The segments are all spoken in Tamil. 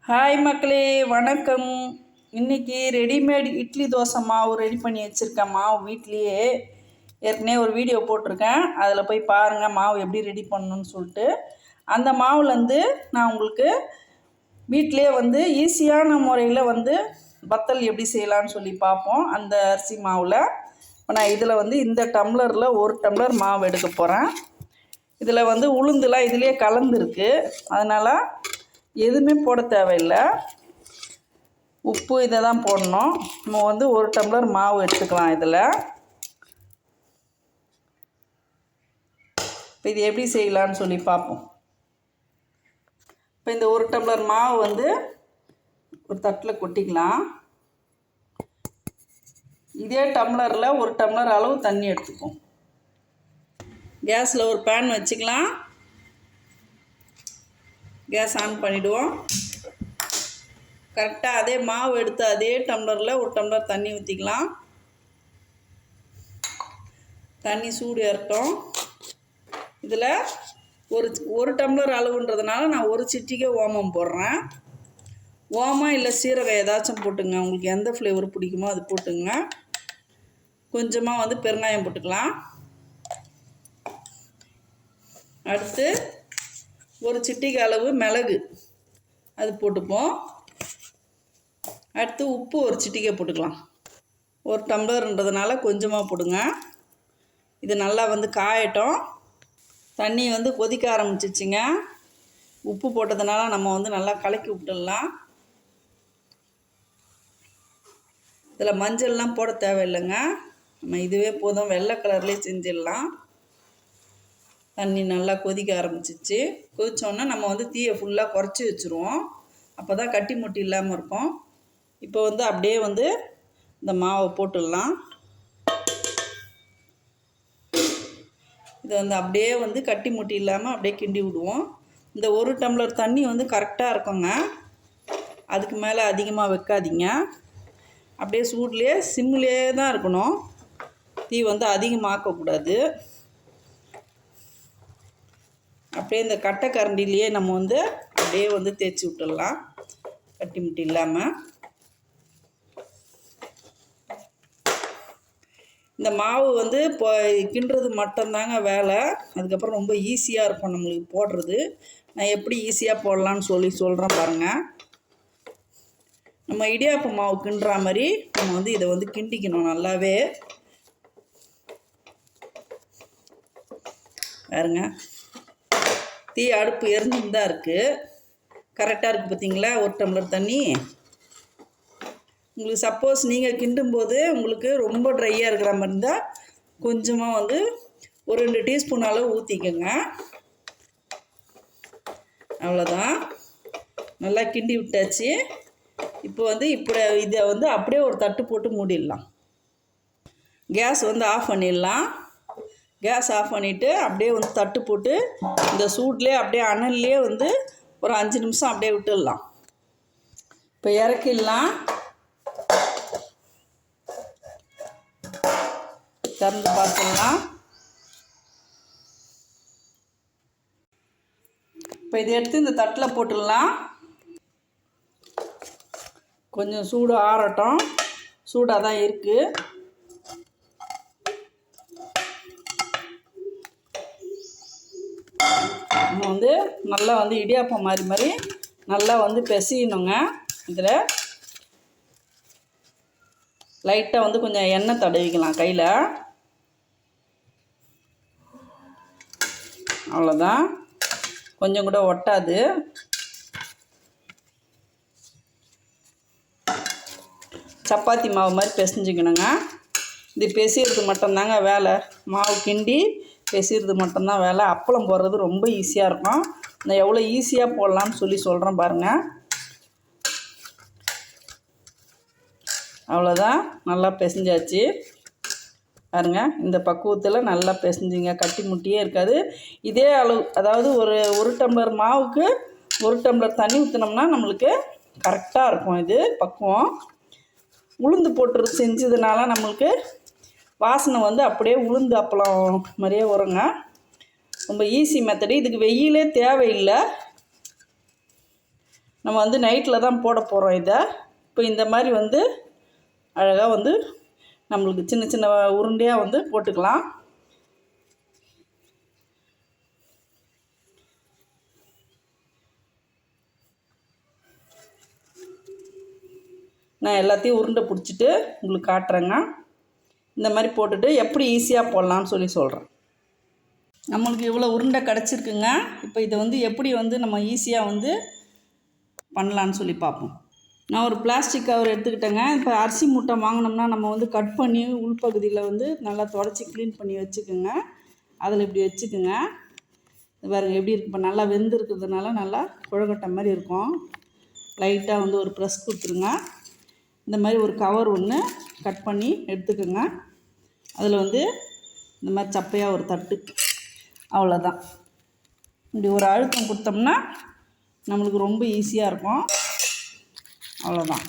ஹாய் மக்களே, வணக்கம். இன்றைக்கி ரெடிமேட் இட்லி தோசை மாவு ரெடி பண்ணி வச்சுருக்கேன். மாவு வீட்லேயே ஏற்கனவே ஒரு வீடியோ போட்டிருக்கேன். அதில் போய் பாருங்கள் மாவு எப்படி ரெடி பண்ணணுன்னு சொல்லிட்டு. அந்த மாவுலேருந்து நான் உங்களுக்கு வீட்டிலே ஈஸியான முறையில் வத்தல் எப்படி செய்யலான்னு சொல்லி பார்ப்போம். அந்த அரிசி மாவில் இப்போ நான் இதில் இந்த டம்ளரில் 1 டம்ளர் மாவு எடுக்க போகிறேன். இதில் உளுந்துலாம் இதிலே கலந்துருக்கு. அதனால் எதுவுமே போட தேவையில்லை. உப்பு இதை தான் போடணும். நம்ம 1 டம்ளர் மாவு எடுத்துக்கலாம். இதில் இப்போ இது எப்படி செய்யலான்னு சொல்லி பார்ப்போம். இப்போ இந்த 1 டம்ளர் மாவு ஒரு தட்டில் கொட்டிக்கலாம். இதே டம்ளரில் 1 டம்ளர் அளவு தண்ணி எடுத்துக்கும். கேஸில் ஒரு பேன் வச்சுக்கலாம். கேஸ் ஆன் பண்ணிவிடுவோம். கரெக்டாக அதே மாவு எடுத்து அதே டம்ளரில் 1 டம்ளர் தண்ணி ஊற்றிக்கலாம். தண்ணி சூடு ஏறட்டும். இதில் ஒரு டம்ளர் அளவுன்றதுனால நான் 1 சிட்டிகை ஓமம் போடுறேன். ஓமம் இல்லை சீரகம் ஏதாச்சும் போட்டுங்க. உங்களுக்கு எந்த ஃப்ளேவர் பிடிக்குமோ அது போட்டுங்க. கொஞ்சமாக பெருங்காயம் போட்டுக்கலாம். அடுத்து 1 சிட்டிகை அளவு மிளகு அது போட்டுப்போம். அடுத்து உப்பு 1 சிட்டிகை போட்டுக்கலாம். 1 டம்ளர்ன்றதுனால கொஞ்சமாக போடுங்க. இது நல்லா காயட்டும். தண்ணி கொதிக்க ஆரம்பிச்சிச்சுங்க. உப்பு போட்டதுனால நம்ம நல்லா கலக்கி விட்டுடலாம். இதில் மஞ்சள்லாம் போட தேவையில்லைங்க. நம்ம இதுவே போதும். வெள்ளை கலர்லேயே செஞ்சிடலாம். தண்ணி நல்லா கொதிக்க ஆரம்பிச்சிச்சு. கொதித்தோன்னா நம்ம தீயை ஃபுல்லாக குறைச்சி வச்சுருவோம். அப்போ தான் கட்டி முட்டி இல்லாமல் இருக்கும். இப்போ அப்படியே இந்த மாவை போட்டுடலாம். இதை அப்படியே கட்டி முட்டி இல்லாமல் அப்படியே கிண்டி விடுவோம். இந்த 1 டம்ளர் தண்ணி கரெக்டாக இருக்குங்க. அதுக்கு மேலே அதிகமாக வைக்காதீங்க. அப்படியே சூட்லேயே சிம்லேயே தான் இருக்கணும். தீ அதிகமாக்கக்கூடாது. அப்படியே இந்த கட்டை கரண்டிலேயே நம்ம அப்படியே தேய்ச்சி விட்டுடலாம். கட்டி முட்டி இல்லாமல். இந்த மாவு இப்போ கிண்டுறது மட்டும்தாங்க வேலை. அதுக்கப்புறம் ரொம்ப ஈஸியாக இருக்கும் நம்மளுக்கு போடுறது. நான் எப்படி ஈஸியாக போடலான்னு சொல்கிறேன் பாருங்கள். நம்ம இடியாப்ப மாவு கிண்டுற மாதிரி நம்ம இதை கிண்டிக்கணும் நல்லாவே. பாருங்க, தீ அடுப்பு எரிஞ்சுன்னு தான் இருக்குது. கரெக்டாக இருக்குது பார்த்தீங்களா? 1 டம்ளர் தண்ணி. உங்களுக்கு சப்போஸ் நீங்கள் கிண்டும்போது உங்களுக்கு ரொம்ப ட்ரையாக இருக்கிற மாதிரி இருந்தால் கொஞ்சமாக ஒரு 2 டீஸ்பூன் அளவு ஊற்றிக்கோங்க. அவ்வளோதான். நல்லா கிண்டி விட்டாச்சு. இப்போ இப்படி இதை அப்படியே ஒரு தட்டு போட்டு மூடிடலாம். கேஸ் ஆஃப் பண்ணிடலாம். கேஸ் ஆஃப் பண்ணிவிட்டு அப்படியே தட்டு போட்டு இந்த சூட்லேயே அப்படியே அனல்லையே ஒரு 5 நிமிஷம் அப்படியே விட்டுடலாம். இப்போ இறக்கிடலாம். திறந்து பார்த்துடலாம். இப்போ இதை எடுத்து இந்த தட்டில் போட்டுடலாம். கொஞ்சம் சூடு ஆறட்டும். சூடாக தான் இருக்குது. நம்ம நல்லா இடியாப்பம் மாதிரி நல்லா பிசையணுங்க. இதில் லைட்டாக கொஞ்சம் எண்ணெய் தடவிக்கலாம் கையில். அவ்வளோதான். கொஞ்சம் கூட ஒட்டாது. சப்பாத்தி மாவு மாதிரி பிசைஞ்சிக்கணுங்க. இது பிசைறது மட்டும்தாங்க வேலை. மாவு கிண்டி பிசைறது மட்டும்தான் வேலை. அப்பளம் போடுறது ரொம்ப ஈஸியாக இருக்கும். நான் எவ்வளோ ஈஸியாக போடலான்னு சொல்கிறேன் பாருங்கள். அவ்வளோதான். நல்லா பிசைஞ்சாச்சு பாருங்கள். இந்த பக்குவத்தில் நல்லா பிசைஞ்சிங்க. கட்டி முட்டியே இருக்காது. இதே அளவு, அதாவது ஒரு டம்ளர் மாவுக்கு 1 டம்ளர் தண்ணி ஊற்றினோம்னா நம்மளுக்கு கரெக்டாக இருக்கும். இது பக்குவம். உளுந்து போட்டு செஞ்சதுனால நம்மளுக்கு வாசனை அப்படியே உளுந்து அப்பளம் மாதிரியே வருங்க. ரொம்ப ஈஸி மெத்தடு. இதுக்கு வெயிலே தேவையில்லை. நம்ம வந்து நைட்டில் தான் போட போகிறோம் இதை. இப்போ இந்த மாதிரி வந்து அழகாக வந்து நம்மளுக்கு சின்ன சின்ன உருண்டையாக வந்து போட்டுக்கலாம். நான் எல்லாத்தையும் உருண்டை பிடிச்சிட்டு உங்களுக்கு காட்டுறேங்க. இந்த மாதிரி போட்டுட்டு எப்படி ஈஸியாக போடலான்னு சொல்கிறேன். நம்மளுக்கு இவ்வளோ உருண்டை கிடச்சிருக்குங்க. இப்போ இதை வந்து எப்படி வந்து நம்ம ஈஸியாக வந்து பண்ணலான்னு பார்ப்போம். நான் ஒரு பிளாஸ்டிக் கவர் எடுத்துக்கிட்டேங்க. இப்போ அரிசி மூட்டை வாங்கினோம்னா நம்ம வந்து கட் பண்ணி உள்பகுதியில் வந்து நல்லா தொடச்சி க்ளீன் பண்ணி வச்சுக்கோங்க. அதில் இப்படி வச்சுக்கோங்க. பாருங்க எப்படி இருக்கு. இப்போ நல்லா வெந்திருக்கிறதுனால நல்லா குழக்கட்டை மாதிரி இருக்கும். லைட்டாக வந்து ஒரு ப்ரெஸ் கொடுத்துருங்க. இந்த மாதிரி ஒரு கவர் ஒன்று கட் பண்ணி எடுத்துக்கோங்க. அதில் வந்து இந்த மாதிரி சப்பையாக ஒரு தட்டு, அவ்வளோதான். இப்படி ஒரு அழுத்தம் கொடுத்தோம்னா நம்மளுக்கு ரொம்ப ஈஸியாக இருக்கும். அவ்வளோதான்.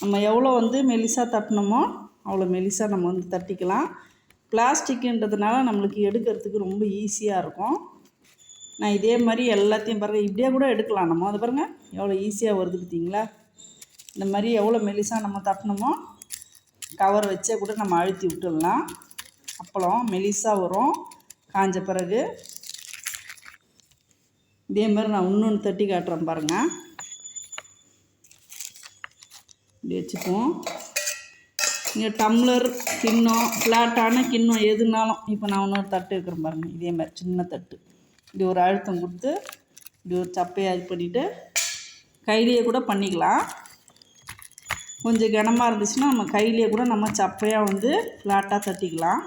நம்ம எவ்வளோ வந்து மெலிசாக தட்டினோமோ அவ்வளோ மெலிசாக நம்ம வந்து தட்டிக்கலாம். பிளாஸ்டிக்குன்றதுனால நம்மளுக்கு எடுக்கிறதுக்கு ரொம்ப ஈஸியாக இருக்கும். நான் இதே மாதிரி எல்லாத்தையும் பாருங்கள், இப்படியே கூட எடுக்கலாம். நம்ம அதை பாருங்கள் எவ்வளோ ஈஸியாக வருது பார்த்தீங்களா. இந்த மாதிரி எவ்வளோ மெலிசாக நம்ம தட்டினோமோ கவர் வச்சே கூட நம்ம அழுத்தி விட்டுடலாம். அப்பளம் மெலிசாக வரும் காஞ்ச பிறகு. இதே மாதிரி நான் இன்னொன்று தட்டி காட்டுறேன் பாருங்கள். இப்படி வச்சுக்குவோம். இங்கே டம்ளர், கிண்ணம், ஃப்ளாட்டான கிண்ணம் எதுனாலும், இப்போ நான் இன்னொரு தட்டு இருக்கிறேன் பாருங்கள். இதே மாதிரி சின்ன தட்டு இப்படி ஒரு அழுத்தம் கொடுத்து இப்படி ஒரு சப்பையாக இது பண்ணிவிட்டு கையிலேயே கூட பண்ணிக்கலாம். கொஞ்சம் கனமாக இருந்துச்சுன்னா நம்ம கையிலேயே கூட நம்ம சப்பையாக வந்து ஃப்ளாட்டாக தட்டிக்கலாம்.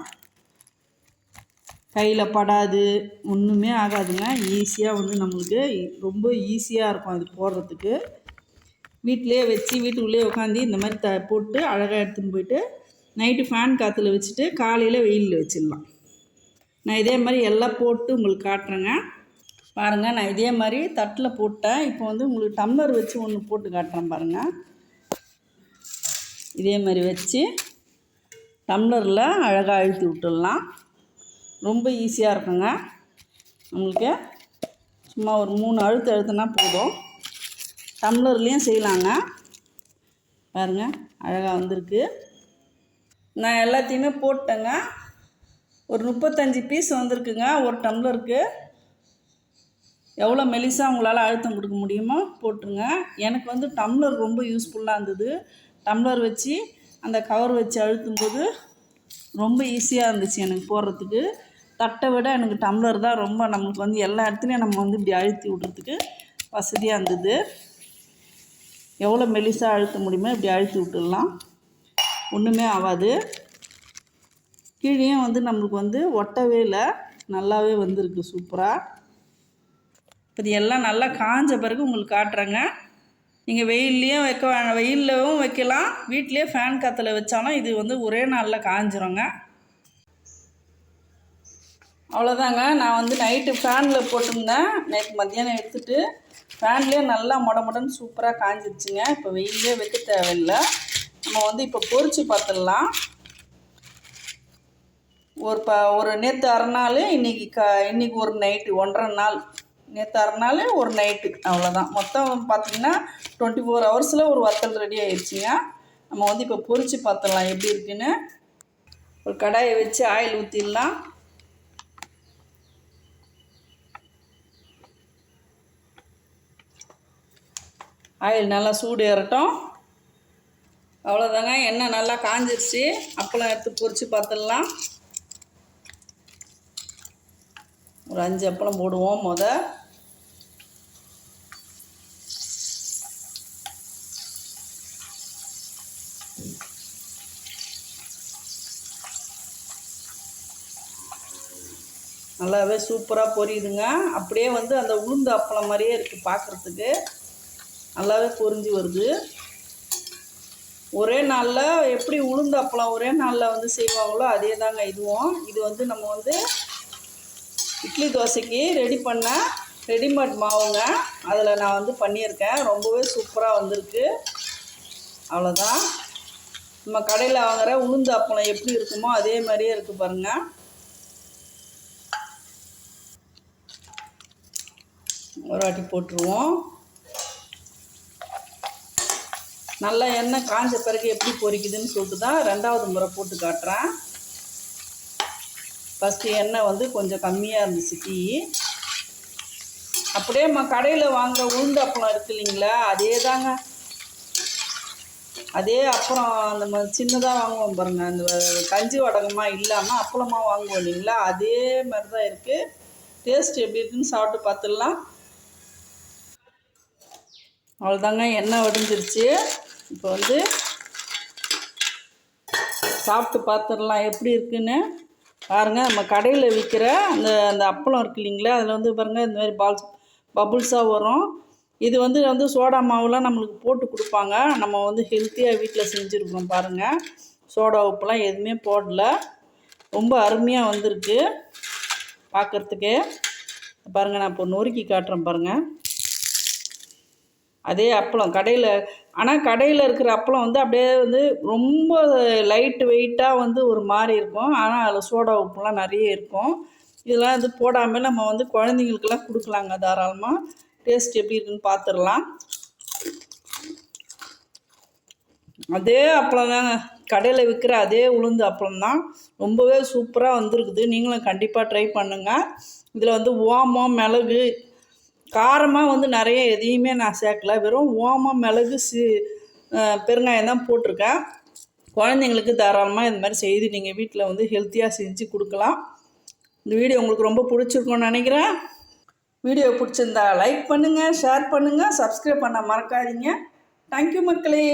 கையில் படாது, ஒன்றுமே ஆகாதுங்க. ஈஸியாக வந்து நம்மளுக்கு ரொம்ப ஈஸியாக இருக்கும் அது போடுறதுக்கு. வீட்டிலே வச்சு வீட்டுக்குள்ளேயே உட்காந்து இந்த மாதிரி போட்டு அழகாக எடுத்துன்னு போயிட்டு நைட்டு ஃபேன் காற்றுல வச்சுட்டு காலையில் வெயிலில் வச்சிடலாம். நான் இதே மாதிரி எல்லாம் போட்டு உங்களுக்கு காட்டுறேங்க. பாருங்கள், நான் இதே மாதிரி தட்டில் போட்டேன். இப்போ வந்து உங்களுக்கு டம்ளர் வச்சு ஒன்று போட்டு காட்டுறேன் பாருங்கள். இதே மாதிரி வச்சு டம்ளரில் அழகாக அழுத்தி விட்டுடலாம். ரொம்ப ஈஸியாக இருக்குங்க. நம்மளுக்கு சும்மா ஒரு 3 அழுத்து அழுத்தினா போதும். டம்ளர்லேயும் செய்யலாங்க. பாருங்கள் அழகாக வந்திருக்கு. நான் எல்லாத்தையுமே போட்டேங்க. ஒரு 35 பீஸ் வந்திருக்குங்க ஒரு டம்ளருக்கு. எவ்வளோ மெலிசாக உங்களால் அழுத்தம் கொடுக்க முடியுமோ போட்டுருங்க. எனக்கு வந்து டம்ளர் ரொம்ப யூஸ்ஃபுல்லாக இருந்தது. டம்ளர் வச்சு அந்த கவர் வச்சு அழுத்தும்போது ரொம்ப ஈஸியாக இருந்துச்சு எனக்கு போடுறதுக்கு. தட்டை விட எனக்கு டம்ளர் தான் ரொம்ப நம்மளுக்கு வந்து எல்லா இடத்துலையும் நம்ம வந்து இப்படி அழுத்தி விட்றதுக்கு வசதியாக இருந்தது. எவ்வளோ மெலிசாக அழுத்த முடியுமோ இப்படி அழுத்தி விட்டுடலாம். ஒன்றுமே ஆகாது. கீழேயும் வந்து நம்மளுக்கு வந்து ஒட்டவே இல்லை, நல்லாவே வந்திருக்கு சூப்பராக. இப்போ இது எல்லாம் நல்லா காஞ்ச பிறகு உங்களுக்கு காட்டுறேங்க. நீங்கள் வெயில்லையும் வெயில்லவும் வைக்கலாம், வீட்லேயே ஃபேன் காற்றுல வச்சாலும் இது வந்து ஒரே நாளில் காஞ்சிருங்க. அவ்வளோதாங்க. நான் வந்து நைட்டு ஃபேனில் போட்டிருந்தேன். நைட்டு மத்தியானம் எடுத்துகிட்டு ஃபேன்லேயே நல்லா மொடன்னு சூப்பராக காஞ்சிருச்சுங்க. இப்போ வெயிலே வைக்க தேவையில்லை. நம்ம வந்து இப்போ பொரிச்சு பார்த்துடலாம். ஒரு நேற்று அரை நாள், இன்றைக்கி ஒரு நைட்டு 1.5 நாள். நேற்று அரை நாள் ஒரு நைட்டு, அவ்வளோதான். மொத்தம் பார்த்திங்கன்னா 24 ஹவர்ஸில் ஒரு வத்தல் ரெடி ஆகிடுச்சிங்க. நம்ம வந்து இப்போ பொரிச்சு பார்த்துடலாம் எப்படி இருக்குன்னு. ஒரு கடாயை வச்சு ஆயில் ஊற்றிடலாம். ஆயில் நல்லா சூடு ஏறட்டும். அவ்வளோதாங்க, எண்ணெய் நல்லா காஞ்சிருச்சு. அப்பளம் எடுத்து பொரிச்சு பார்த்துடலாம். ஒரு 5 அப்பளம் போடுவோம். நல்லாவே சூப்பராக பொரியுதுங்க. அப்படியே வந்து அந்த உளுந்து அப்பளம் மாதிரியே இருக்குது பார்க்குறதுக்கு. நல்லாவே பொரிஞ்சு வருது. ஒரே நாளில் எப்படி உளுந்து அப்பளம் ஒரே நாளில் வந்து செய்வாங்களோ அதே தாங்க இதுவும். இது வந்து நம்ம வந்து இட்லி தோசைக்கு ரெடி பண்ண ரெடிமேட் மாவுங்க. அதில் நான் வந்து பண்ணியிருக்கேன். ரொம்பவே சூப்பராக வந்திருக்கு. அவ்வளோதான். நம்ம கடையில் வாங்குகிற உளுந்து அப்பளம் எப்படி இருக்குமோ அதே மாதிரியே இருக்குது பாருங்கள். ஒரு வாட்டி போட்டுருவோம். நல்லா எண்ணெய் காஞ்ச பிறகு எப்படி பொரிக்குதுன்னு சொல்லிட்டு தான் 2வது முறை போட்டு காட்டுறேன். ஃபஸ்ட்டு எண்ணெய் வந்து கொஞ்சம் கம்மியாக இருந்துச்சு டீ. அப்படியே கடையில் வாங்குகிற உளுந்து அப்பளம் இருக்குது இல்லைங்களா, அதே தாங்க. அதே அப்புறம் நம்ம சின்னதாக வாங்குவோம் பாருங்கள், அந்த கஞ்சி வடகமாக இல்லாமல் அப்பளமாக வாங்குவோம் இல்லைங்களா, அதே மாதிரி தான் இருக்குது. டேஸ்ட் எப்படி இருக்குன்னு சாப்பிட்டு பார்த்துடலாம். அவ்வளோதாங்க, எண்ணெய் வடிஞ்சிருச்சு. இப்போ வந்து சாப்பிட்டு பார்த்துடலாம் எப்படி இருக்குன்னு. பாருங்கள், நம்ம கடையில் விற்கிற அந்த அப்பளம் இருக்குது இல்லைங்களா, அதில் வந்து பாருங்கள் இந்த மாதிரி பபுள்ஸாக வரும். இது வந்து சோடா மாவுலாம் நம்மளுக்கு போட்டு கொடுப்பாங்க. நம்ம வந்து ஹெல்த்தியாக வீட்டில் செஞ்சுருக்கோம் பாருங்கள். சோடா உப்புலாம் எதுவுமே போடல. ரொம்ப அருமையாக வந்திருக்கு பார்க்குறதுக்கு. பாருங்கள், நான் இப்போ நொறுக்கி காட்டுறேன் பாருங்கள். அதே அப்பளம் கடையில், ஆனால் கடையில் இருக்கிற அப்பளம் வந்து அப்படியே வந்து ரொம்ப லைட் வெயிட்டாக வந்து ஒரு மாதிரி இருக்கும். ஆனால் அதில் சோடா உப்புலாம் நிறைய இருக்கும். இதெல்லாம் இது போடாமல் நம்ம வந்து குழந்தைங்களுக்கெல்லாம் கொடுக்கலாங்க தாராளமாக. டேஸ்ட் எப்படி இருக்குன்னு பார்த்துடலாம். அதே அப்பளம் தாங்க, கடையில் விற்கிற அதே உளுந்து அப்பளம் தான். ரொம்பவே சூப்பராக வந்திருக்குது. நீங்களும் கண்டிப்பாக ட்ரை பண்ணுங்கள். இதில் வந்து ஓமம், மிளகு, காரமாக வந்து நிறைய எதையுமே நான் சேர்க்கல. வெறும் ஓமம், மிளகு, பெருங்காயம் தான் போட்டிருக்கேன். குழந்தைங்களுக்கு தாராளமாக இந்த மாதிரி செய்து நீங்கள் வீட்டில் வந்து ஹெல்த்தியாக செஞ்சு கொடுக்கலாம். இந்த வீடியோ உங்களுக்கு ரொம்ப பிடிச்சிருக்கும்னு நினைக்கிறேன். வீடியோ பிடிச்சிருந்தா லைக் பண்ணுங்கள், ஷேர் பண்ணுங்கள், சப்ஸ்கிரைப் பண்ண மறக்காதீங்க. தேங்க்யூ மக்களே.